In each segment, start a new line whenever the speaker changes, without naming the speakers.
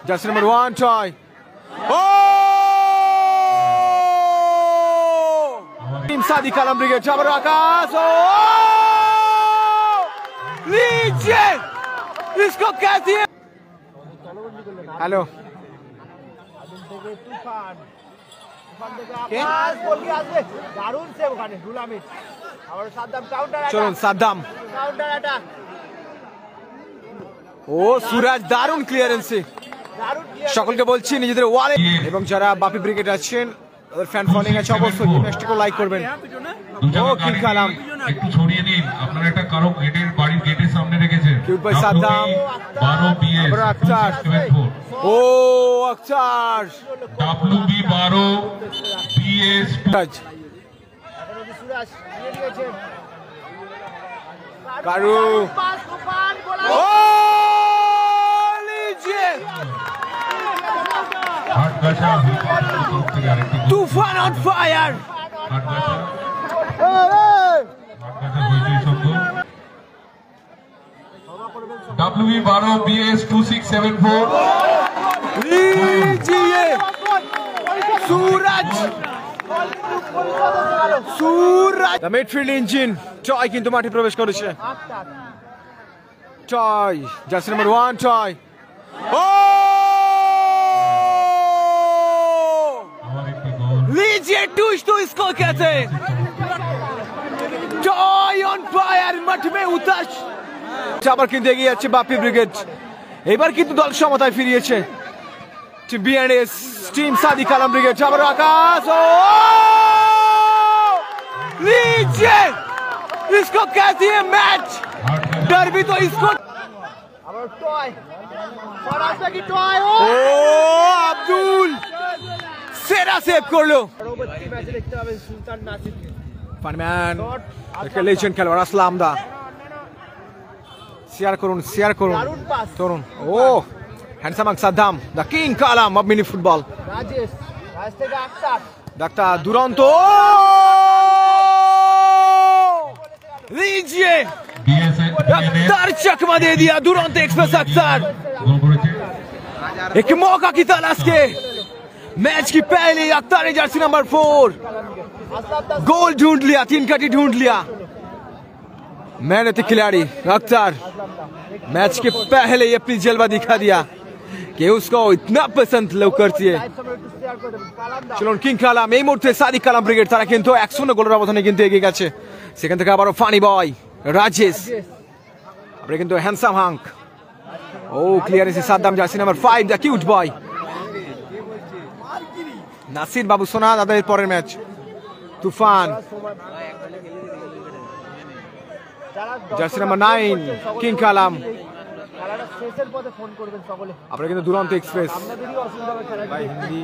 Jersey number 1 Toy. ও team Sadi Kalam brigade আবার আকাশ। ও नीचे इसको कैसी है। हेलो চলুন সাদ্দাম। ও সুরাজ দারুণ ক্লিয়ারেন্সে। সকলকে বলছি নিজেদের ওয়ালে এবং যারা বাপি ব্রিগেড আছেন ওদের ফ্যান ফলোইং আছে অবশ্যই ম্যাচটিকে লাইক করবেন। ও কি কালাম
একটু ছড়িয়ে দিন। আপনারা একটা কারো গেটের বাড়ির গেটের সামনে রেখেছেন।
Cute by Saddam
12 BS
Akhtar. ও আক্তার
WB 12 BS
কারু। ও लीजिए
হাটগাছা থেকে আরেকটি
তুফান অন ফায়ার।
হাটগাছা হইচই শব্দ। WB 12 BS 2674
लीजिए Suraj Suraj the midfield engine Toy কিন্তু মাঠে প্রবেশ করেছে। Toy jersey number 1 Toy. ও लीजिए टूश तो इसको कहते हैं। টয় অন ফায়ার মাঠ মে উতাস। আবার কিন্তু এগিয়ে যাচ্ছে বাপি ব্রিগেড। এবার কিন্তু দল সমতায় ফিরিয়েছে team BNS team Sadi Kalam brigade আবার আকাশ। ও लीजिए इसको कैसी है मैच डर्बी तो इसको। ও আব্দুল সেরা সেভ করলো। ফানম্যান একটা লেজেন্ড খেলোয়াড় আসলাম দা। শেয়ার করুন তরুণ। ও handsome Saddam da king Kalam of mini football. Doctor দুরন্ত। लीजिए अख्तर चकमा दे दिया दुरंत एक्सप्रेस अख्तर। एक मौका की तलाश के मैच की पहली अख्तर ने जर्सी नंबर 4 गोल ढूंढ लिया। 3 कटी ढूंढ लिया मेहनती खिलाड़ी अख्तर। मैच के पहले ही अपनी जलवा दिखा दिया कि उसको इतना पसंद लोग करती है। চলুন কিং কালাম এই মুহূর্তে সাদি কালাম ব্রিগেড তারা কিন্তু 1-0 গোলের ব্যবধানে কিন্তু এগিয়ে গেছে। সেখান থেকে আবারও ফানি বয় রাজেশ। আমরা কিন্তু হ্যান্ডসাম হাঙ্ক। ও clearance Saddam jersey number 5 the cute boy Nasir বাবু সোনা তাদের পরের match Tufan jersey number 9 king Kalam. আমরা কিন্তু দুরন্ত এক্সপ্রেস হিন্দি।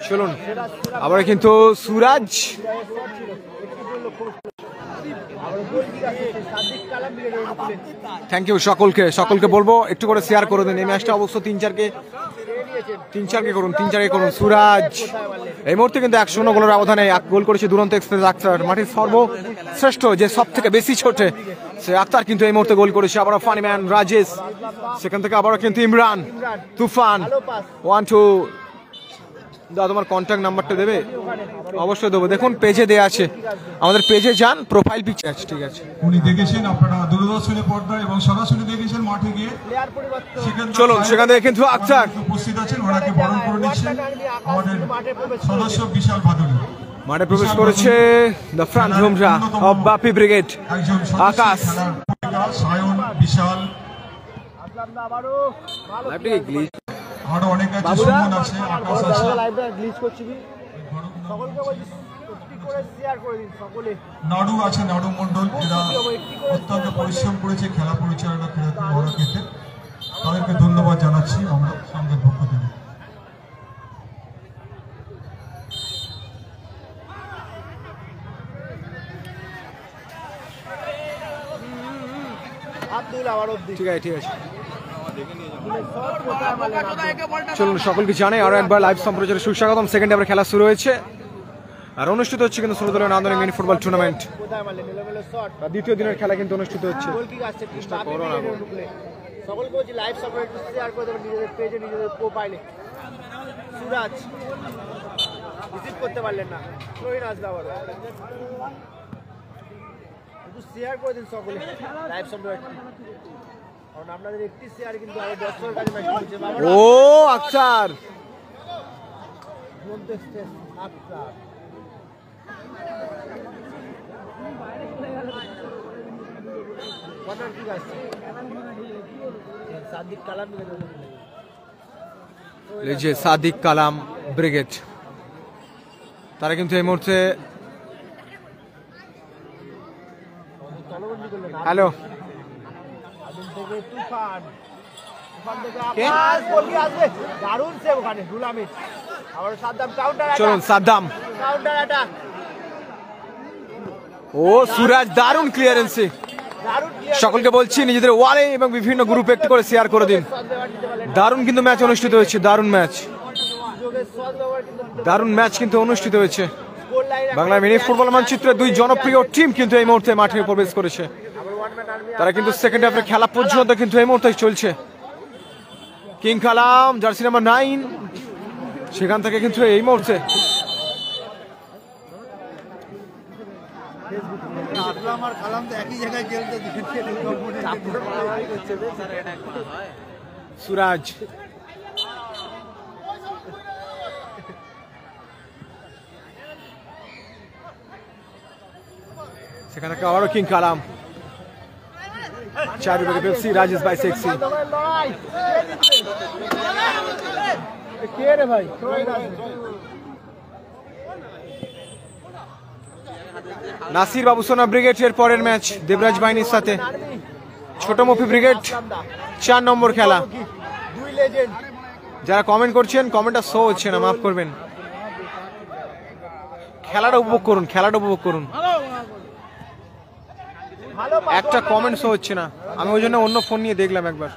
চলুন আবার কিন্তু সুরাজ। থ্যাংক ইউ সকলকে বলবো একটু করে শেয়ার করে দিন এই ম্যাচটা। অবশ্য 3-4 করুন 3-4 করুন। সুরাজ এই মুহূর্তে কিন্তু 1-0 গোলের ব্যবধানে গোল করেছে দুরন্ত এক্সপ্রেস আক্তার। মাঠের সর্বশ্রেষ্ঠ যে সব থেকে বেশি ছোটে সে আক্তার কিন্তু এই মুহূর্তে গোল করেছে। আবারও ফানিম্যান রাজেশ। সেখান থেকে আবারও কিন্তু ইমরান তুফান 1-2। দাদা তোমার কন্ট্যাক্ট নাম্বারটা দেবে? অবশ্যই দেবো। দেখুন পেজে দেওয়া আছে, আমাদের পেজে যান প্রোফাইল পিকচার আছে। ঠিক আছে
উনি দেখেছেন আপনারা দূরদর্শনে পর্দা এবং সরাসরি দেখেছেন মাঠে গিয়ে।
চলুন সেখান থেকে কিন্তু আক্তার
উপস্থিত আছেন ওনাকে বরণ করে নিচ্ছেন আমাদের সদস্য বিশাল ভাদুরী।
মাঠে প্রবেশ করেছে দ্য ফ্রন্ট রুমরা অফ বাপি ব্রিগেড আকাশ।
সায়ন বিশাল আরো অনেক আছে সুমন আছে আকাশ আছে। নাড়ু আছে নাড়ু মন্ডল এরা অত্যন্ত পরিশ্রম করেছে খেলা পরিচালনা করার ক্ষেত্রে। তাদেরকে ধন্যবাদ জানাচ্ছি আমরা সঙ্গের পক্ষ থেকে।
ঠিক আছে চলুন সকলকে জানাই আরো একবার লাইভ সম্প্রচারে সুস্বাগতম। সেকেন্ড হাফের খেলা শুরু হয়েছে। আর অনুষ্ঠিত হচ্ছে কিন্তু ষোলো দলের আন্দোলন মিনি ফুটবল টুর্নামেন্ট। দ্বিতীয় দিনের খেলা কিন্তু অনুষ্ঠিত হচ্ছে।
সকল কোচ লাইভ সাপোর্ট শেয়ার করে দেবেন নিজেদের পেজে, নিজেদের প্রোফাইলে। সুরাজ ভিজিট করতে পারলেন না, রহিন আসবে আবার, একটু শেয়ার করে দিন সকলে লাইভ সাপোর্ট, কারণ আপনাদের একটি শেয়ার কিন্তু আরো 10 কাছে ম্যাচ হচ্ছে।
ও আক্তার
আক্তার কর্নার ঠিক আছে, সাদিক কালাম
লিজিয়ে সাদিক কালাম ব্রিগেড, তারা কিন্তু এই মুহূর্তে হ্যালো
তুফান থেকে আকাশ বলকে আসবে, দারুণ সেভ ওখানে রুলামিন, আবার সাদ্দাম কাউন্টার অ্যাটাক,
চলুন সাদ্দাম
কাউন্টার অ্যাটাক,
ও সুরাজ দারুণ ক্লিয়ারেন্সে।
দারুণ
সকলকে বলছি নিজেদের ওয়ালে এবং বিভিন্ন গ্রুপে একটু করে শেয়ার করে দিন। দারুণ কিন্তু ম্যাচ অনুষ্ঠিত হয়েছে, দারুণ ম্যাচ, দারুণ ম্যাচ কিন্তু অনুষ্ঠিত হয়েছে। বাংলা মিনি ফুটবল মানচিত্রে দুই জনপ্রিয় টিম কিন্তু এই মুহূর্তে মাঠে প্রবেশ করেছে। তারা কিন্তু সেকেন্ড হাফের খেলা পর্যন্ত কিন্তু এই মুহূর্তে চলছে। কিং কালাম জার্সি নাম্বার 9, সেখান থেকে কিন্তু এই মুহূর্তে সুরাজ, সেখানে আবারও কিং কালাম, 4 উইকেটে পেপসি, রাজেশ ভাই সেক্সি,
কে রে ভাই
নাসির বাবু সোনা ব্রিগেড এর পরের ম্যাচ দেবরাজ বাহিনীর সাথে ছোট মফি ব্রিগেড, 4 নম্বর খেলা।
দুই লেজেন্ড
যারা কমেন্ট করছেন কমেন্টটা শো হচ্ছে না, মাফ করবেন, খেলাটা উপভোগ করুন, খেলাটা উপভোগ করুন। একটা কমেন্ট শো হচ্ছে না, আমি ওই জন্য অন্য ফোন নিয়ে দেখলাম একবার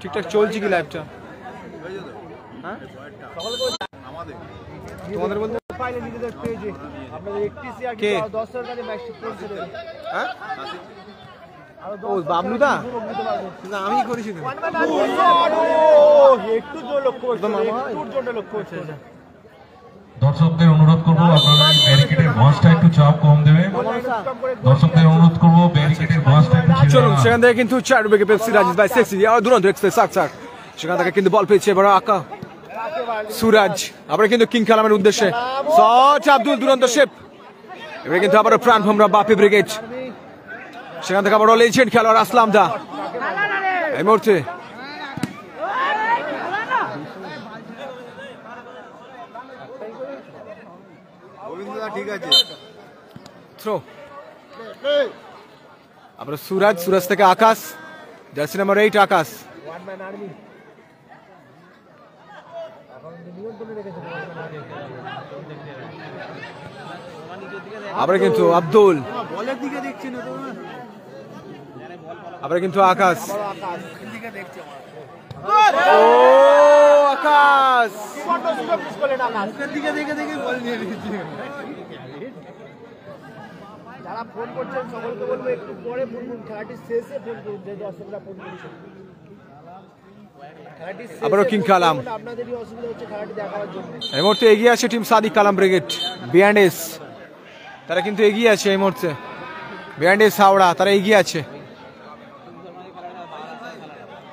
ঠিকঠাক চলছে কি লাইভটা। হ্যাঁ তোমাদের বলতে
পাইলে নিজেদের পেজে আপনাদের একটি শেয়ার
কে?
কিন্তু 10 কাছে ম্যাচ পৌঁছে দেবে।
হ্যাঁ
আরো
ও বাবলুদা,
দিতে পারবে।
না আমি করেছি তো।
একটু জোর লক্ষ্য করছে, একটু জোরে লক্ষ্য করছে।
দর্শকদের অনুরোধ করবো আপনারা ব্যারিকেডের ভাঁজটা একটু চাপ কম দেবে। দর্শকদের অনুরোধ করবো ব্যারিকেডের ভাঁজটা একটু ছেড়ে
চলুন
দেওয়া।
সেখান থেকে কিন্তু 4 উইকেটে পেপসি, রাজেশ ভাই সেক্সি আর দুরন্ত এক্সপ্রেস সাক সেখান থেকে কিন্তু বল পেয়েছে এবার আকা সুরাজ, আবার কিন্তু কিং কালামের উদ্দেশ্যে শট, আব্দুল দুরন্ত শেপ, এবারে কিন্তু আবারও প্রাণ ভোমরা বাপি ব্রিগেড, সেখান থেকে আবারও লেজেন্ড খেলোয়াড় আসলাম দা এই মুহূর্তে থ্রো, আবার সুরাজ, সুরাজ থেকে আকাশ, জার্সি নাম্বার 8 আকাশ,
ওয়ান ম্যান আর্মি এখন নিয়ন্ত্রণে রেখেছে।
আবার কিন্তু আব্দুল,
বলের দিকে দেখছি না তো,
আবার কিন্তু আকাশ,
আকাশ দিকে দেখছে।
ও আকাশ,
বড় সুযোগ মিস করলেন আকাশ,
দিকে দেখে দেখে বল নিয়ে নিয়েছি।
যারা ফোন করছেন সকলকে বলবো একটু পরে ফোন করুন, খেলাটি শেষে ফোন করুন, যে দর্শকরা ফোন করছেন। খেলাটি শেষে
আবারও কিং কালাম।
ফোন করুন, আপনাদেরই অসুবিধা হচ্ছে খেলাটি দেখার জন্য।
এই মুহূর্তে এগিয়ে আছে টিম সাদিক কালাম ব্রিগেড, বিয়ান্ডেস তারা কিন্তু এগিয়ে আছে এই মুহূর্তে, বিয়ান্ডেস হাওড়া তারা এগিয়ে আছে।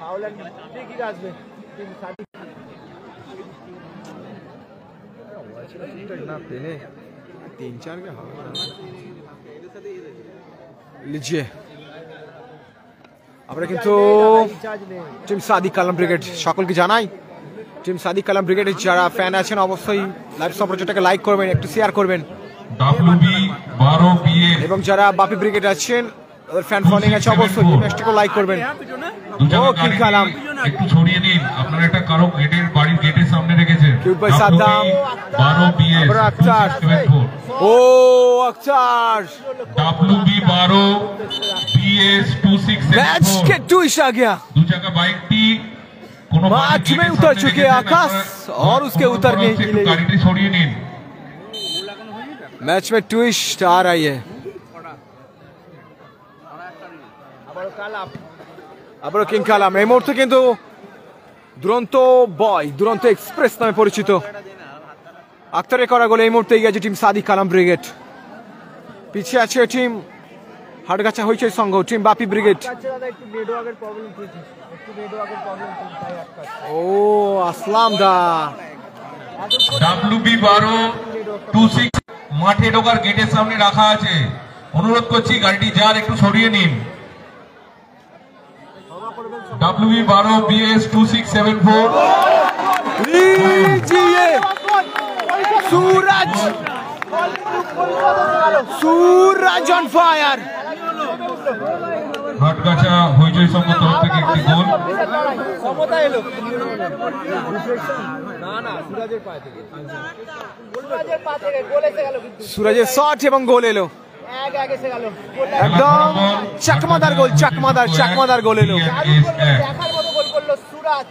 হাওলান ঠিকই আসবে টিম সাদিক।
লিজিয়ে আমরা কিন্তু টিম সাদিক কালাম ব্রিগেড সকলকে জানাই, টিম সাদিক কালাম ব্রিগেডের যারা ফ্যান আছেন অবশ্যই লাইভ সাপোর্টটাকে লাইক করবেন, একটু শেয়ার করবেন, এবং যারা বাপি ব্রিগেড আছেন ওদের ফ্যান ফলোইং আছে অবশ্যই এই ম্যাচটাকে লাইক করবেন। ও কিং কালাম
একটু ছড়িয়ে দিন, আপনারা একটা কারো গেটের বাড়ির গেটের সামনে রেখেছেন।
কিউট বাই সাদ্দাম,
12 BS
আবার আক্তার,
274
ও আক্তার,
WB 12 BS
मैच के
2674
2 आ गया,
दो जगह बाइक टी কোনো
मार्च में उतर चुके हैं आकाश और उसके उतरने के लिए
গাড়িটি ছড়িয়ে নিন।
मैच में ट्विस्ट आ रही है। আবারও কিং কালাম। এই মুহূর্তে কিন্তু দুরন্ত বয়, দুরন্ত এক্সপ্রেস নামে পরিচিত আক্তারের করা গোলে এই মুহূর্তে এগিয়ে আছে টিম সাদিক কালাম ব্রিগেড। পিছিয়ে আছে টিম হাটগাছা হইচই সংঘ, টিম বাপি ব্রিগেড। ও আসলাম দা
WB1226 মাঠে ঢোকার গেটের সামনে রাখা আছে। অনুরোধ করছি গাড়িটি যার একটু সরিয়ে নিন। WB12BS2674
लीजिए सूरज, सूरज ऑन फायर।
হাটগাছা হইচই সংঘ তরফ থেকে একটি গোল।
সমতা এলো না না সুরাজের পা থেকে, সুরাজের পা থেকে গোল এসে গেল, কিন্তু
सूरजेর শট এবং গোল এলো
এক এসে গেল,
একদম চাকমাদার গোল, চাকমাদার গোল এলো,
দেখার মতো গোল করলো সুরাজ,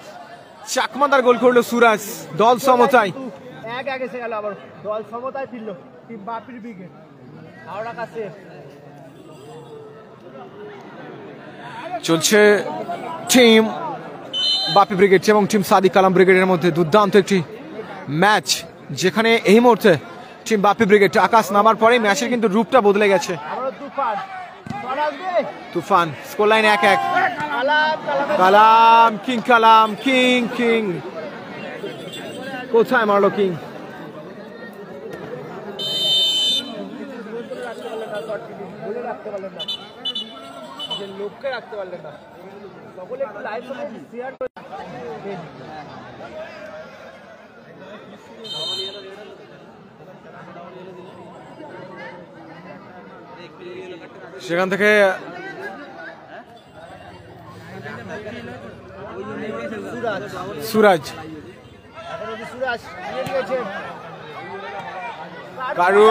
চাকমাদার গোল করলো সুরাজ। দল সমতায়
এক এসে গেল, আবার দল সমতায় ফিরলো টিম বাপির ব্রিগেড। হাওড়া কাছে
চলছে টিম বাপি ব্রিগেড এবং টিম সাদিক কালাম ব্রিগেডের মধ্যে দুর্দান্ত একটি ম্যাচ, যেখানে এই মুহূর্তে টিম বাপি ব্রিগেড আকাশ নামার পরে ম্যাচের কিন্তু রূপটা বদলে গেছে।
আবার তুফান
তুফান স্কোর লাইন 1-1।
কালাম
কালাম কিং, কালাম কিং, কিং কোথায় মারলো কিং?
বলে রাখতে পারলেন না, যে লোককে রাখতে পারলেন না। সকলে একটু লাইভ শেয়ার করে
সেখান থেকে সুরাজ
এখন অব্দি সুরাজ নিয়ে নিয়েছে।
কারু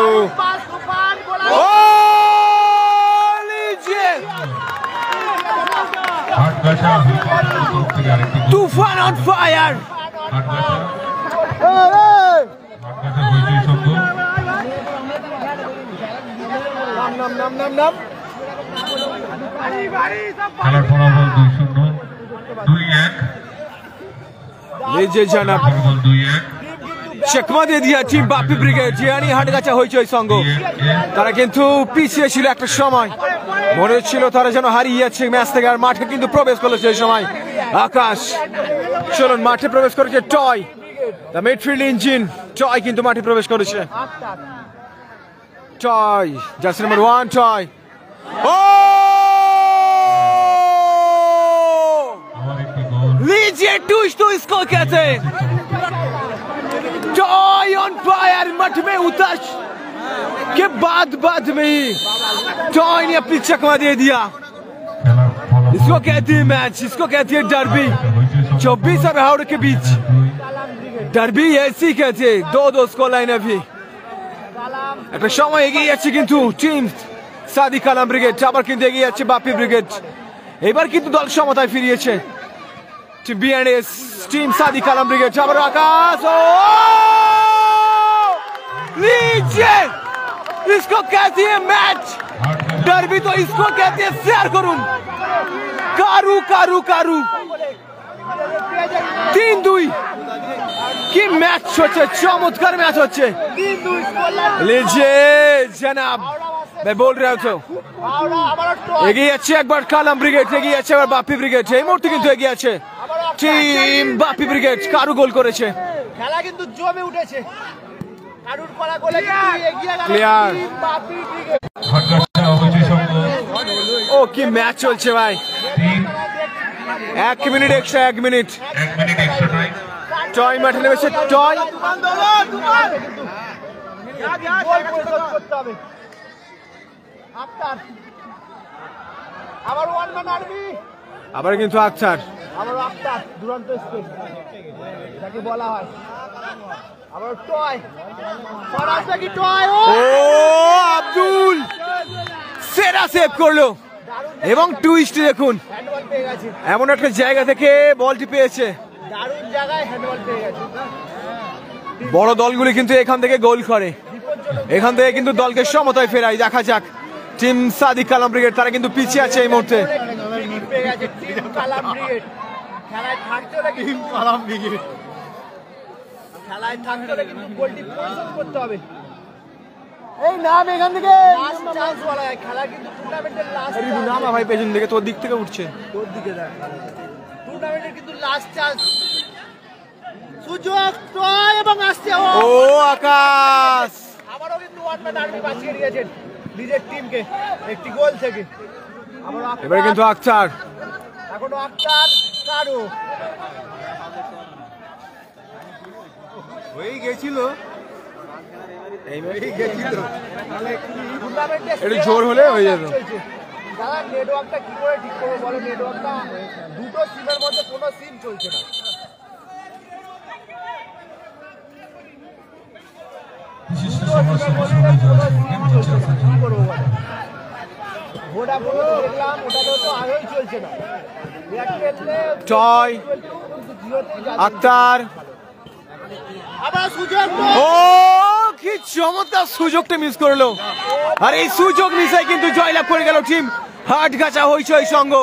তুফান গোলা
ও लीजिए
হাটগাছা হইচই সংঘ তরফ থেকে আরেকটি গোল।
तूफान ऑन फायर।
হাটগাছা হইচই সংঘ
নাম
খেলার ফলাফল 2-0, 2-1
लीजिए जनाब,
গোল 2-1।
চেকমা দিয়ে দিয়া টিম বাপি ব্রিগেড, জিয়ানি হাটগাছা হইচই সংঘ। তারা কিন্তু পিছিয়ে ছিল একটা সময়, মনে হচ্ছিল তারা যেন হারিয়ে যাচ্ছে ম্যাচ থেকে, আর মাঠে কিন্তু প্রবেশ করলো সেই সময় আকাশ। চলুন মাঠে প্রবেশ করেছে Toy, the midfield engine Toy কিন্তু মাঠে প্রবেশ করেছে। Toy jersey number 1 Toy. ও
আবার একটি গোল।
लीजिए ट्विस्ट तो इसको कहते हैं, टॉय ऑन फायर। मठ में उताश के बाद में ही टॉय ने अपनी चकमा दे दिया।
খেলার ফলাফল
इसको कहती है मैच, इसको कहती है डर्बी। 24 और हावड़े के बीच डर्बी ऐसी कहते हैं, दो स्कोर लाइन अभी। একটা সময় এগিয়ে যাচ্ছে কিন্তু টিম সাদিক কালাম ব্রিগেড, আবার কিন্তু এগিয়ে যাচ্ছে বাপি ব্রিগেড। এবার কিন্তু দল সমতায় ফিরিয়েছে টিম বিএনএস, টিম সাদিক কালাম ব্রিগেড। আবার আকাশ, ও लीजिए इसको कहती है मैच, डर्बी तो इसको कहती है। शेयर করুন কারু কারু কারু 3-2 কি ম্যাচ হচ্ছে, চমৎকার ম্যাচ হচ্ছে। लीजिए जनाब, मैं बोल रहा हूँ
হাওড়া আবার টয়,
এগিয়ে যাচ্ছে একবার কালাম ব্রিগেড, এগিয়ে যাচ্ছে আবার বাপি ব্রিগেড। এই মুহূর্তে কিন্তু এগিয়ে আছে টিম বাপি ব্রিগেড, কারু গোল করেছে।
খেলা কিন্তু জমে উঠেছে, কারুর করা গোলে কিন্তু এগিয়ে গেল
Clear.
টিম বাপির ব্রিগেড।
হাটগাছা হইচই সংঘ
ও কি ম্যাচ চলছে ভাই,
3,
1 minute extra, 1 minute
1 minute extra time.
Toy মাঠে নেমেছে। টয়
গোল পরিশোধ করতে হবে। আক্তার আবার ওয়ান ম্যান আর্মি,
আবার কিন্তু আক্তার,
আবার আক্তার দুরন্ত স্পেস যাকে বলা হয়। আবার টয়, ফরাসে কি টয়, ও
ও আব্দুল সেরা সেভ করলো এবং টুইস্ট দেখুন,
হ্যান্ডবল পেয়ে গেছে,
এমন একটা জায়গা থেকে বলটি পেয়েছে।
দারুণ জায়গায় হ্যান্ডবল পেয়ে গেছে।
বড় দলগুলি কিন্তু এখান থেকে গোল করে, এখান থেকে কিন্তু দলকে সমতায় ফেরাই। দেখা যাক টিম সাদিক কালাম ব্রিগেড তারা কিন্তু পিছিয়ে আছে এই মুহূর্তে।
খেলায় থাকতে হলে টিম কালাম ব্রিগেড খেলায় থাকতে হলে কিন্তু গোলটি পরিশোধ করতে হবে।
এই নাম এখান থেকে
লাস্ট চান্স বলা হয়, খেলা কিন্তু টুর্নামেন্টের লাস্ট
নামা ভাই পেছন থেকে, তোর দিক থেকে উঠছে।
তোর দিকে দেখ, টুর্নামেন্টের কিন্তু লাস্ট চান্স, সুযোগ তো এবং আসছে
ও আকাশ
আবারও কিন্তু ওয়ানম্যান আর্মি বাঁচিয়ে দিয়েছেন নিজের টিমকে একটি গোল থেকে।
এবারে কিন্তু আক্তার,
এখনো আক্তার কারো
হয়ে গেছিল
একটু জোর হলে হয়ে যেত।
দাদা নেটওয়ার্কটা কি করে ঠিক করবো বলো? নেটওয়ার্কটা দুটো সিমের মধ্যে কোনো সিম চলছে না।
বিশিষ্ট সমাজসেবী সবাই যারা থাকেন মঞ্চে আসার জন্য
ভোডাফোন দেখলাম, ওটাতেও তো আলোই চলছে না। এয়ারটেলে
জয় আক্তার,
আবার সুযোগ,
ও কি চমৎকার সুযোগটা মিস করলো। আর এই সুযোগ মিসাই কিন্তু জয়লাভ করে গেল টিম হাটগাছা হইচই সংঘ।